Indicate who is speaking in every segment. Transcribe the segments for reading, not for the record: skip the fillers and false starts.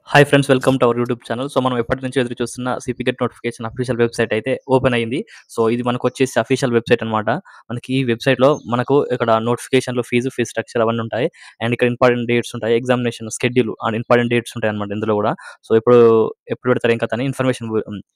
Speaker 1: Hi friends, welcome to our YouTube channel. So, మనం ఎప్పటినుంచో ఎదురు చూస్తున్న CP get notification official website అయితే ఓపెన్ అయింది. సో, ఇది మనకొచ్చేసి అఫీషియల్ వెబ్‌సైట్ అనమాట. మనకి ఈ వెబ్‌సైట్‌లో మనకు ఇక్కడ నోటిఫికేషన్‌లో ఫీస్ స్ట్రక్చర్ అవన్నీ ఉంటాయి. అండ్ ఇక్కడ ఇంపార్టెంట్ డేట్స్ ఉంటాయి. Examination schedule and important dates ఉంటాయన్నమాట ఇందులో గూడా. సో, ఎప్పుడు పెడతారు ఏం కథ అని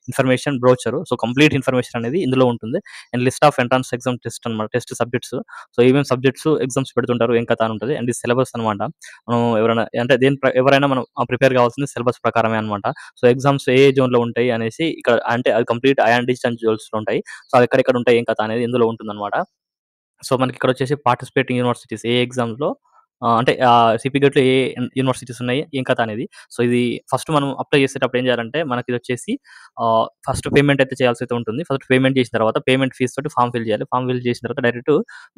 Speaker 1: information brochure. So, complete information అనేది ఇందులో ఉంటుంది. And list of entrance exam test అనమాట. Test subjects. సో, ఏమేం సబ్జెక్ట్స్ ఎగ్జామ్స్ పెడుతుంటారు ఏం కథ అని ఉంటది. అండ్ ఇది సిలబస్ అనమాట. మనం ఎవరైనా అంటే ఎవరైనా మనం ప్రిపేర్ కావాల్సింది సిలబస్ ప్రకారమే అనమాట. సో, ఎగ్జామ్స్ ఏ జోన్‌లో ఉంటాయి అనేసి ఇక్కడ అంటే అది కంప్లీట్ ఐఆన్ డిజిటల్ జోన్స్‌లో ఉంటాయి. సో, అవి ఎక్కడెక్కడ ఉంటాయి ఏం కథ అనేది ఇందులో ఉంటుందనమాట. సో, మనకిక్కడొచ్చేసి పార్టిసిపేటింగ్ యూనివర్సిటీస్ ఏ ఎగ్జామ్స్‌లో అంటే సిపిగెట్‌లో ఏ యూనివర్సిటీస్ ఉన్నాయి, ఏం కథ అనేది. సో, ఇది ఫస్ట్ మనం అప్లై చేసేటప్పుడు ఏం చేయాలంటే మనకిదొచ్చేసి ఫస్ట్ పేమెంట్ అయితే చేయాల్సయితే ఉంటుంది. ఫస్ట్ పేమెంట్ చేసిన తర్వాత పేమెంట్ ఫీస్ తోటి ఫార్మ్ ఫిల్ చేయాలి. ఫార్మ్ ఫిల్ చేసిన తర్వాత డైరెక్ట్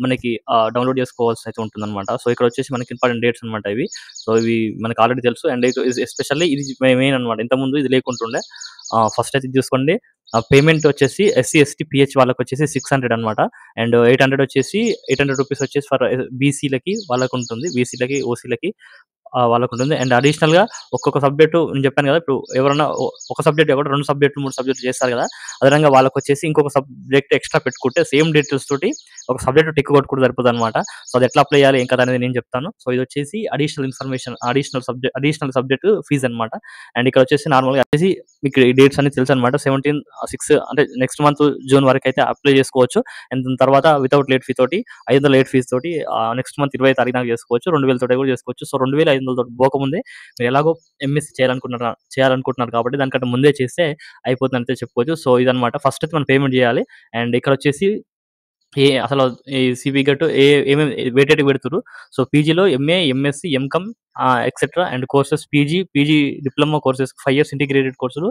Speaker 1: మనకి డౌన్‌లోడ్ చేసుకోవాల్సయితే ఉంటుందనమాట. సో, ఇక్కడొచ్చేసి మనకి ఇంపార్టెంట్ డేట్స్ అనమాట ఇవి. సో, ఇవి మనకు ఆల్రెడీ తెలుసు. అండ్ ఎస్పెషల్లీ ఇది మెయిన్ అనమాట. ఇంతకుముందు ఇది లేకుంటుండే. ఫస్ట్ అయితే ఇది చూసుకోండి. పేమెంట్ వచ్చేసి ఎస్సీ, ఎస్టీ, పీహెచ్ వాళ్ళకొచ్చేసి 600 అనమాట. అండ్ 800 వచ్చేసి రూపీస్ వచ్చేసి ఫర్ బీసీలకి వాళ్ళకుంటుంది. బీసీలకి, ఓసీలకి వాళ్ళకుంటుంది. అండ్ అడిషనల్‌గా ఒక్కొక్క సబ్జెక్టు నేను చెప్పాను గదా! ఇప్పుడు ఎవరన్నా ఒక సబ్జెక్ట్ కాకుండా 2 సబ్జెక్టులు, 3 సబ్జెక్టులు చేస్తారు గదా! అదనంగా వాళ్ళకొచ్చేసి ఇంకొక సబ్జెక్ట్ ఎక్స్‌ట్రా పెట్టుకుంటే సేమ్ డీటెయిల్స్ తోటి ఒక సబ్జెక్ట్ టిక్ కొట్టుకుంటే సరిపోదనమాట. సో, అది ఎట్లా అప్లై చేయాలి ఏం కథ అనేది నేను చెప్తాను. సో, ఇదొచ్చేసి అడిషనల్ సబ్జెక్ట్ ఫీజ్ అనమాట. అండ్ ఇక్కడొచ్చేసి నార్మల్‌గా వచ్చేసి మీకు ఈ డేట్స్ అన్ని తెలుసనమాట. 6 అంటే నెక్స్ట్ మంత్ జూన్ వరకైతే అప్లై చేసుకోవచ్చు. అండ్ దాని తర్వాత వితౌట్ లేట్ ఫీ తోటి 500 లేట్ ఫీస్ తోటి నెక్స్ట్ మంత్ 20 తారీఖు దాకా చేసుకోవచ్చు. 2000 తోటి కూడా చేసుకోవచ్చు. సో, 2500 తోటి పోకముందే మీరు ఎలాగో ఎంఎస్సీ చేయాలనుకుంటున్నారు కాబట్టి దానికంటే ముందే చేస్తే అయిపోతుందనయితే చెప్పుకోవచ్చు. సో, ఇదనమాట. ఫస్ట్ అయితే మనం పేమెంట్ చేయాలి. అండ్ ఇక్కడొచ్చేసి అసలు ఈ సివి గట్టు ఏమేమి వేటేటివి పెడుతుర్రు. సో, పీజీలో MA, MSc, MCom etcetera and courses PG diploma courses 5 years integrated కోర్సులు,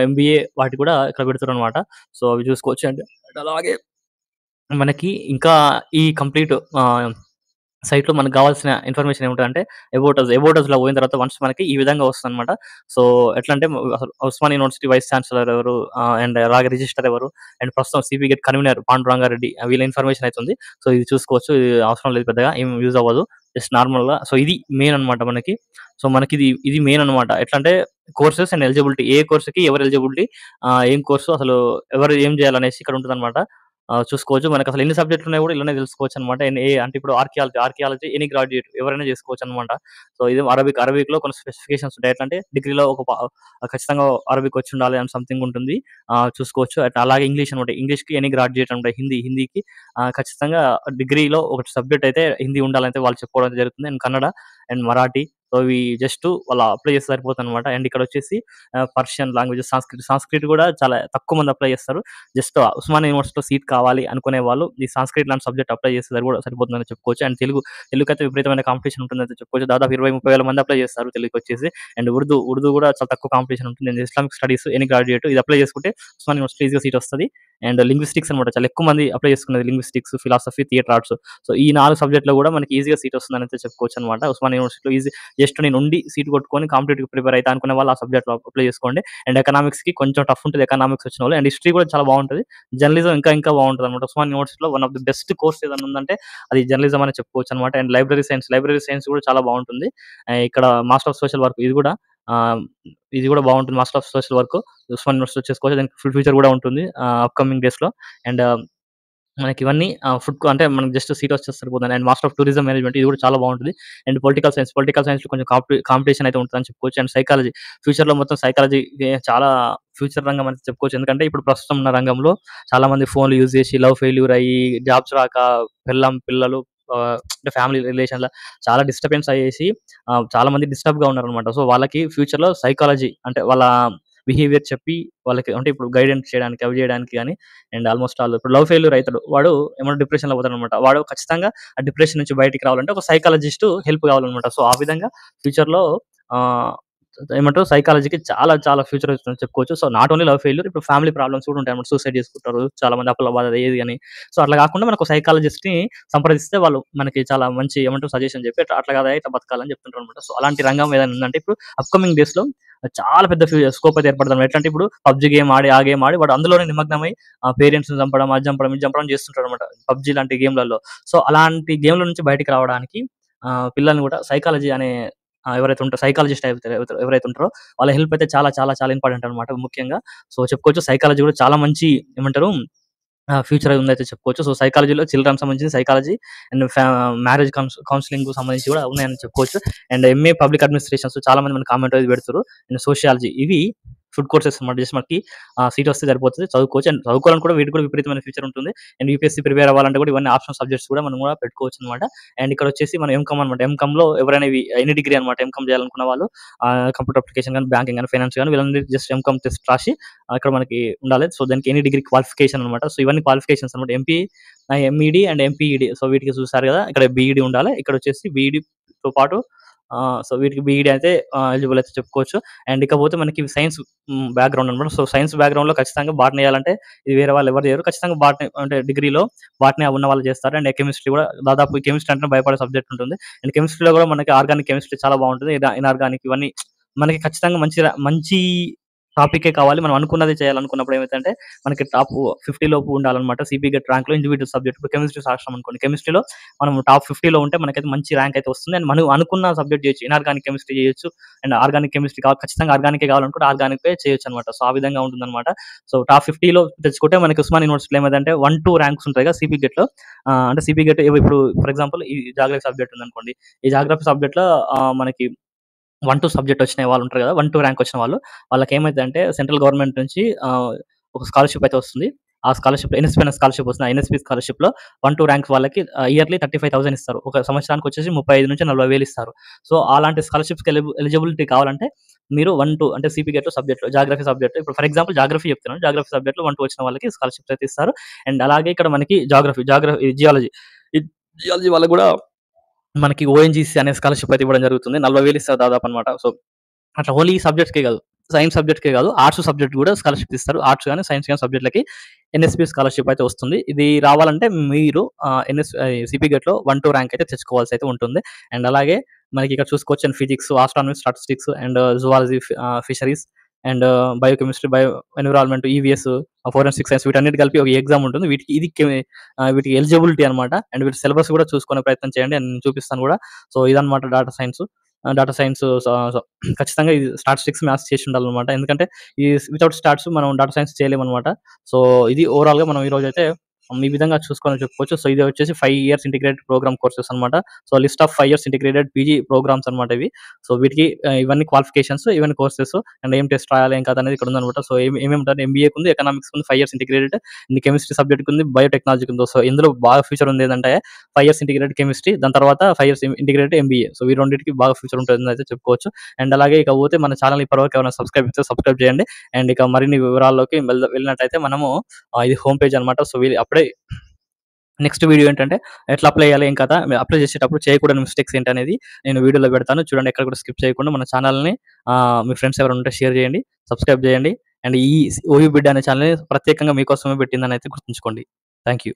Speaker 1: ఎంబీఏ వాటి కూడా ఇక్కడ పెడుతుర్రనమాట. సో, అవి చూసుకోవచ్చు. అండ్ అలాగే మనకి ఇంకా ఈ కంప్లీట్ సైట్‌లో మనకు గావాల్సిన ఇన్ఫర్మేషన్ ఏముంటదంటే అబౌట్ అస్‌లో పోయిన తర్వాత వన్స్ మనకి ఈ విధంగా వస్తదనమాట. సో, ఎట్లా అంటే అసలు ఉస్మానియా యూనివర్సిటీ వైస్ ఛాన్సలర్ ఎవరు, అండ్ అలాగే రిజిస్ట్రార్ ఎవరు, అండ్ ప్రస్తుతం సిపి గేట్ కన్వీనర్ పాండురంగారెడ్డి, వీళ్ళ ఇన్ఫర్మేషన్ అయితే ఉంది. సో, ఇది చూసుకోవచ్చు. ఇది అవసరం లేదు పెద్దగా ఏం యూజ్ అవ్వదు. జస్ట్ నార్మల్‌గా. సో, ఇది మెయిన్ అనమాట మనకి. సో, ఇది మెయిన్ అనమాట. ఎట్లా అంటే కోర్సెస్ అండ్ ఎలిజిబిలిటీ ఏ కోర్స్‌కి ఎవరు ఎలిజిబిలిటీ, ఏం కోర్సు అసలు ఎవరు ఏం చేయాలనేసి ఇక్కడ ఉంటదనమాట. చూసుకోవచ్చు. మనకసలు ఎన్ని సబ్జెక్టులున్నాయో గూడా ఇళ్ళనే తెలుసుకోవచ్చనమాట. అంటే ఇప్పుడు ఆర్కియాలజీ ఎనీ గ్రాడ్యుయేట్ ఎవరైనా జేసుకోవచ్చనమాట. సో, ఇది అరబిక్‌లో కొన్ని స్పెసిఫికేషన్స్ ఉంటాయి. ఎట్లంటే డిగ్రీలో ఖచ్చితంగా అరబిక్ వచ్చుండాలి అని సంథింగ్ ఉంటుంది. చూసుకోవచ్చు. అలాగే ఇంగ్లీష్ అనమాట. ఇంగ్లీష్‌కి ఎనీ గ్రాడ్యుయేట్ అనమాట. హిందీకి ఖచ్చితంగా డిగ్రీలో ఒక సబ్జెక్ట్ అయితే హిందీ ఉండాలనైతే వాళ్ళు చెప్పుకోవడం అయితే జరుగుతుంది. And Kannada and Marathi. So, ఇవి జస్ట్ వాళ్ళు అప్లై చేస్తే సరిపోతుందనమాట. అండ్ ఇక్కడొచ్చేసి పర్షియన్ లాంగ్వేజెస్, సంస్కృత్ గూడా చాలా తక్కువ మంది అప్లై చేస్తారు. జస్ట్ ఉస్మానియా యూనివర్సిటీలో సీట్ కావాలి అనుకునే వాళ్ళు ఈ సంస్కృత్ లాంటి సబ్జెక్ట్ అప్లై చేస్తే సరిపోతుందని చెప్పుకోవచ్చు. అండ్ తెలుగుకైతే విపరీతమైన కాంపిటీషన్ ఉంటుందని చెప్పుకోవచ్చు. దాదాపు 20, 30 వేల మంది అప్లై చేస్తారు తెలుగుకొచ్చేసి. అండ్ ఉర్దూ కూడా చాలా తక్కువ కాంపిటీషన్ ఉంటుంది. And Islamic studies any graduate ఇది అప్లై చేసుకుంటే ఉస్మానియా యూనివర్సిటీలో ఈజీగా సీట్ వస్తది. అండ్ లింగ్విస్టిక్స్ అనమాట. చాలా ఎక్కువ మంది అప్లై చేసుకున్నది linguistics, philosophy, theatre arts. So, ఈ 4 సబ్జెక్ట్‌లో కూడా మనకి ఈజీగా సీట్ వస్తుందనైతే చెప్పుకోవచ్చనమాట. ఉస్మానియా యూనివర్సిటీలో జస్ట్ నేను ఉండి సీట్ కొట్టుకొని కాంపిటేటివ్‌కి ప్రిపేర్ అయితా అనుకునే వాళ్ళు ఆ సబ్జెక్ట్‌లో అప్లై చేసుకోండి. అండ్ ఎకనామిక్స్‌కి కొంచెం టఫ్ ఉంటది. ఎకనామిక్స్ వచ్చినోళ్ళు. అండ్ హిస్టరీ కూడా చాలా బావుంటది. జర్నలిజం ఇంకా బావుంటదనమాట. ఉస్మానియా యూనివర్సిటీలో one of the best course ఏదైనా ఉందంటే అది జర్నలిజం అనే చెప్పుకోవచ్చనమాట. అండ్ లైబ్రరీ సైన్స్ కూడా చాలా బావుంటుంది. ఇక్కడ మాస్టర్ ఆఫ్ సోషల్ వర్క్ ఆహ్, ఇది కూడా బావుంటుంది. Master of social work Osmania యూనివర్సిటీలో చేసుకోవచ్చు. దానికి ఫ్యూచర్ కూడా ఉంటుంది అప్‌కమింగ్ డేస్‌లో. అండ్ మనకివన్నీ అంటే మనకు జస్ట్ సీట్ వస్తే సరిపోతుంది. And master of tourism management ఇది కూడా చాలా బావుంటది. అండ్ పొలిటికల్ సైన్స్‌లో కొంచెం కాంపిటీషన్ అయితే ఉంటదని చెప్పుకోవచ్చు. అండ్ ఫ్యూచర్‌లో మొత్తం సైకాలజీ చాలా ఫ్యూచర్ రంగం అని చెప్పుకోవచ్చు. ఎందుకంటే ఇప్పుడు ప్రస్తుతం ఉన్న రంగంలో చాలా మంది ఫోన్‌లు యూజ్ చేసి లవ్ ఫెయిల్యూర్ అయ్యి, జాబ్స్ రాక పిల్లలు అంటే ఫ్యామిలీ రిలేషన్‌ల చాలా డిస్టర్బెన్స్ అయ్యేసి చాలా మంది డిస్టర్బ్‌గా ఉన్నారనమాట. సో, వాళ్ళకి ఫ్యూచర్‌లో సైకాలజీ అంటే వాళ్ళ బిహేవియర్ చెప్పి వాళ్ళకి అంటే ఇప్పుడు గైడెన్స్ చేయడానికి, అవి చేయడానికి గాని అండ్ ఆల్‌మోస్ట్ ఆల్ ఇప్పుడు లవ్ ఫెయిల్యూర్ అయితాడు. వాడు ఏమన్నా డిప్రెషన్‌లో పోతాడనమాట. వాడు ఖచ్చితంగా ఆ డిప్రెషన్ నుంచి బయటికి రావాలంటే ఒక సైకాలజిస్ట్ హెల్ప్ కావాలనమాట. సో, ఆ విధంగా ఫ్యూచర్‌లో ఆహ్, ఏమంటారు సైకాలజీకి చాలా చాలా ఫ్యూచర్ వస్తుందని చెప్పుకోవచ్చు. So, not only love failure ఇప్పుడు ఫ్యామిలీ ప్రాబ్లమ్స్ కూడా ఉంటాయన్నమాట. సూసైడ్ చేసుకుంటారు. చాలా మంది అప్పుల బాధ ఏది అని. సో, అట్లా కాకుండా మనకు సైకాలజిస్ట్‌ని సంప్రదిస్తే వాళ్ళు మనకి చాలా మంచి ఏమంటారు సజెషన్ చెప్పి అట్లా కాదా ఇట్లా బతకాలని చెప్తుంటారనమాట. సో, అలాంటి రంగం ఏదైనా ఉందంటే ఇప్పుడు అప్‌కమింగ్ డేస్‌లో చాలా పెద్ద స్కోప్ అయితే ఏర్పడదన్నమాట. ఎట్లంటే ఇప్పుడు పబ్‌జీ గేమ్ ఆడి, ఆ గేమ్ ఆడి వాడు అందులోనే నిమగ్నమై పేరెంట్స్‌ని చంపడం, అది చంపడం, ఇది చంపడం చేస్తుంటాడన్నమాట. పబ్‌జీ లాంటి గేమ్‌లలో. సో, అలాంటి గేమ్‌ల నుంచి బయటికి రావడానికి పిల్లల్ని కూడా సైకాలజీ అనే ఎవరైతే ఉంటారో సైకాలజిస్ట్ ఎవరైతే ఉంటారో వాళ్ళ హెల్ప్ అయితే చాలా చాలా చాలా ఇంపార్టెంట్ అనమాట ముఖ్యంగా. సో చెప్పుకోవచ్చు సైకాలజీ కూడా చాలా మంచి ఏమంటారు ఫ్యూచర్ ఉందయితే చెప్పుకోవచ్చు. సో సైకాలజీలో చిల్డ్రన్ సంబంధించి సైకాలజీ అండ్ మ్యారేజ్ కౌన్సిలింగ్ సంబంధించి కూడా ఉన్నాయని చెప్పుకోవచ్చు. అండ్ ఎంఏ పబ్లిక్ అడ్మినిస్ట్రేషన్స్ చాలా మంది మనకి కామెంట్ అనేది పెడుతున్నారు. అండ్ సోషియాలజీ ఇవి ఫుడ్ కోర్సెస్ అనమాట. జస్ట్ మనకి సీట్ వస్తే సరిపోతుంది, చదువుకోవచ్చు. అండ్ చదువుకోవాలని కూడా వీటికి కూడా విపరీతమైన ఫ్యూచర్ ఉంటుంది. అండ్ యూపీఎస్సీ ప్రిపేర్ అవ్వాలంటే కూడా ఇవన్నీ ఆప్షనల్ సబ్జెక్ట్స్ కూడా మనం కూడా పెట్టుకోవచ్చు అనమాట. అండ్ ఇక్కడ వచ్చేసి మనం ఎంకామ్ అనమాట. ఎంకామ్‌లో ఎవరైనా ఎనీ డిగ్రీ అనమాట. ఎంకామ్ చేయాలనుకున్న వాళ్ళు కంప్యూటర్ అప్లికేషన్ గాని, బ్యాంకింగ్ గాని, ఫైనాన్స్ గాని వీళ్ళందరికీ జస్ట్ ఎంకామ్ టెస్ట్ రాసి ఇక్కడ మనకి ఉండాలి. సో దానికి ఎనీ డిగ్రీ క్వాలిఫికేషన్ అనమాట. సో ఇవన్నీ క్వాలిఫికేషన్స్ అనమాట. MEd and MPEd. సో వీటికి చూసారు కదా, ఇక్కడ బీఈడీ ఉండాలి. ఇక్కడ వచ్చేసి బీఈడీతో పాటు సో వీటికి బీఈడీ అయితే ఎలిజిబుల్ అయితే చెప్పుకోవచ్చు. అండ్ ఇకపోతే మనకి సైన్స్ బ్యాక్‌గ్రౌండ్ అనమాట. సో సైన్స్ బ్యాక్‌గ్రౌండ్‌లో ఖచ్చితంగా బాటనీ చేయాలంటే ఇది వేరే వాళ్ళు ఎవరు చేయరు. ఖచ్చితంగా బాటనీ అంటే డిగ్రీలో బాటనీ ఉన్న వాళ్ళు చేస్తారు. అండ్ కెమిస్ట్రీ కూడా దాదాపు కెమిస్ట్రీ అంటేనే భయపడే సబ్జెక్ట్ ఉంటుంది. అండ్ కెమిస్ట్రీలో కూడా మనకి ఆర్గానిక్ కెమిస్ట్రీ చాలా బాగుంటుంది. ఇనార్గానిక్ ఇవన్నీ మనకి ఖచ్చితంగా మంచి టాపికే కావాలి. మనం అనుకున్నది చేయాలనుకున్నప్పుడు ఏమైతుందంటే మనకి టాప్ 50 లోపు ఉండాలన్నమాట. సిపి గెట్ ర్యాంక్‌లో ఇండివిడ్యువల్ సబ్జెక్ట్. ఇప్పుడు కెమిస్ట్రీ రాసినాం అనుకోండి. కెమిస్ట్రీలో మనం టాప్ 50లో ఉంటే మనకైతే మంచి ర్యాంక్ అయితే వస్తుంది. అండ్ మనం అనుకున్న సబ్జెక్ట్ చేయొచ్చు. ఇనార్గానిక్ కెమిస్ట్రీ చేయొచ్చు. అండ్ ఆర్గానిక్ కెమిస్ట్రీ ఖచ్చితంగా ఆర్గానికే కావాలనుకుంటే ఆర్గానికే చేయొచ్చన్నమాట. సో ఆ విధంగా ఉంటుందన్నమాట. సో టాప్ 50లో తెచ్చుకుంటే మనకి ఉస్మానియా యూనివర్సిటీలో ఏమైందంటే 1, 2 ర్యాంక్స్ ఉంటాయి కదా సిపి గెట్‌లో. అంటే సిపి గెట్ ఇప్పుడు ఫర్ ఎగ్జాంపుల్ ఈ జాగ్రఫీ సబ్జెక్ట్ ఉందనుకోండి. ఈ జాగ్రఫీ సబ్జెక్ట్‌లో మనకి 1, 2 సబ్జెక్ట్ వచ్చిన వాళ్ళు ఉంటారు కదా! 1, 2 ర్యాంక్ వచ్చిన వాళ్ళు. వాళ్ళకేమైద్దంటే సెంట్రల్ గవర్నమెంట్ నుంచి ఒక స్కాలర్‌షిప్ అయితే వస్తుంది. ఆ స్కాలర్‌షిప్ ఎన్ఎస్‌పీ అనే స్కాలర్‌షిప్ వస్తుంది. ఆ ఎన్ఎస్‌పీ స్కాలర్‌షిప్‌లో 1, 2 ర్యాంక్ వాళ్ళకి ఇయర్‌లీ 35,000 ఇస్తారు. ఒక సంవత్సరానికి వచ్చేసి 35,000-40,000 ఇస్తారు. సో అలాంటి స్కాలర్‌షిప్స్‌కి ఎలిజిబిలిటీ కావాలంటే మీరు 1, 2 అంటే సిపి గెట్ సబ్జెక్ట్‌లో జాగ్రఫీ సబ్జెక్ట్ ఇప్పుడు ఫర్ ఎగ్జాంపుల్ జాగ్రఫీ చెప్తున్నాను. జాగ్రఫీ సబ్జెక్ట్‌లో 1, 2 వచ్చిన వాళ్ళకి స్కాలర్‌షిప్స్ అయితే ఇస్తారు. అండ్ అలాగే ఇక్కడ మనకి జియాలజీ ఈ జియాలజీ వాళ్ళకి కూడా మనకి ఓఎన్‌జీసీ అనే స్కాలర్‌షిప్ అయితే ఇవ్వడం జరుగుతుంది. 40,000 ఇస్తారు దాదాపు అన్నమాట. సో అట్లా ఓన్లీ ఈ సబ్జెక్ట్స్‌కే కాదు. సైన్స్ సబ్జెక్ట్‌కే కాదు. ఆర్ట్స్ సబ్జెక్ట్ కూడా స్కాలర్‌షిప్ ఇస్తారు. ఆర్ట్స్ గాని, సైన్స్ గాని సబ్జెక్ట్‌లకి ఎన్ఎస్‌పీ స్కాలర్‌షిప్ అయితే వస్తుంది. ఇది రావాలంటే మీరు సిపి గెట్‌లో 1, 2 ర్యాంక్ అయితే తెచ్చుకోవాల్సి అయితే ఉంటుంది. అండ్ అలాగే మనకి ఇక్కడ చూసుకోవచ్చు and physics, astronomy, statistics and zoology, fisheries and biochemistry, environment, EVS, forensic science వీటన్నిటి కలిపి ఒక ఎగ్జామ్ ఉంటుంది. వీటికి ఎలిజిబిలిటీ అన్నమాట. అండ్ వీటి సిలబస్ కూడా చూసుకునే ప్రయత్నం చేయండి. నేను చూపిస్తాను కూడా. సో ఇదన్నమాట డేటా సైన్స్. డేటా సైన్స్ ఖచ్చితంగా ఇది స్టాటిస్టిక్స్, మ్యాథ్స్ చేసి ఉండాలన్నమాట. ఎందుకంటే ఈ వితౌట్ స్టాట్స్ మనం డేటా సైన్స్ చేయలేమన్నమాట. సో ఇది ఓవరాల్‌గా మనం ఈరోజైతే ఈ విధంగా చూసుకొని చెప్పుకోవచ్చు. సో ఇది వచ్చేసి 5 ఇయర్స్ ఇంటిగ్రేటెడ్ ప్రోగ్రామ్ కోర్సెస్ అన్నమాట. So list of 5 years integrated PG programmes అన్నమాట ఇవి. సో వీటికి ఇవన్నీ క్వాలిఫికేషన్స్, ఇవన్నీ కోర్సెస్ అండ్ ఏం టెస్ట్ రాయాలి ఏం కాదు అనేది ఇక్కడ ఉందన్నమాట. సో ఏమేమి ఉంటాయి ఎంబీఏకి ఉంది, ఎకనామిక్స్ ఉంది, 5 ఇయర్స్ ఇంటిగ్రేటెడ్, కెమిస్ట్రీ సబ్జెక్ట్‌కి ఉంది, బయోటెక్నాలజీకి ఉంది. సో ఇందులో బాగా ఫ్యూచర్ ఉంది ఏదంటే 5 ఇయర్స్ ఇంటిగ్రేటెడ్ కెమిస్ట్రీ, దాని తర్వాత 5 ఇయర్స్ ఇంటిగ్రేటెడ్ ఎంబీఏ. సో ఈ రెండిటికి బాగా ఫ్యూచర్ ఉంటుందని అయితే చెప్పుకోవచ్చు. అండ్ అలాగే ఇకపోతే మన ఛానల్ ఇప్పటివరకు ఎవరైనా సబ్స్క్రైబ్ చేయండి. అండ్ ఇక మరిన్ని వివరాల్లోకి వెళ్ళినట్టయితే మనము ఇది హోమ్ పేజ్ అన్నమాట. సో అప్పుడే నెక్స్ట్ వీడియో ఏంటంటే ఎట్లా అప్లై చేయాలి, ఏం కథ, అప్లై చేసేటప్పుడు చేయకూడని మిస్టేక్స్ ఏంటనేది నేను వీడియోలో పెడతాను. చూడండి, ఎక్కడ కూడా స్కిప్ చేయకుండా మన ఛానల్‌ని మీ ఫ్రెండ్స్ ఎవరైనా ఉంటే షేర్ చేయండి, సబ్స్క్రైబ్ చేయండి. అండ్ ఈ ఓయూ బిడ్ అనే ఛానల్‌ని ప్రత్యేకంగా మీకోసమే పెట్టిందని అయితే గుర్తుంచుకోండి. Thank you.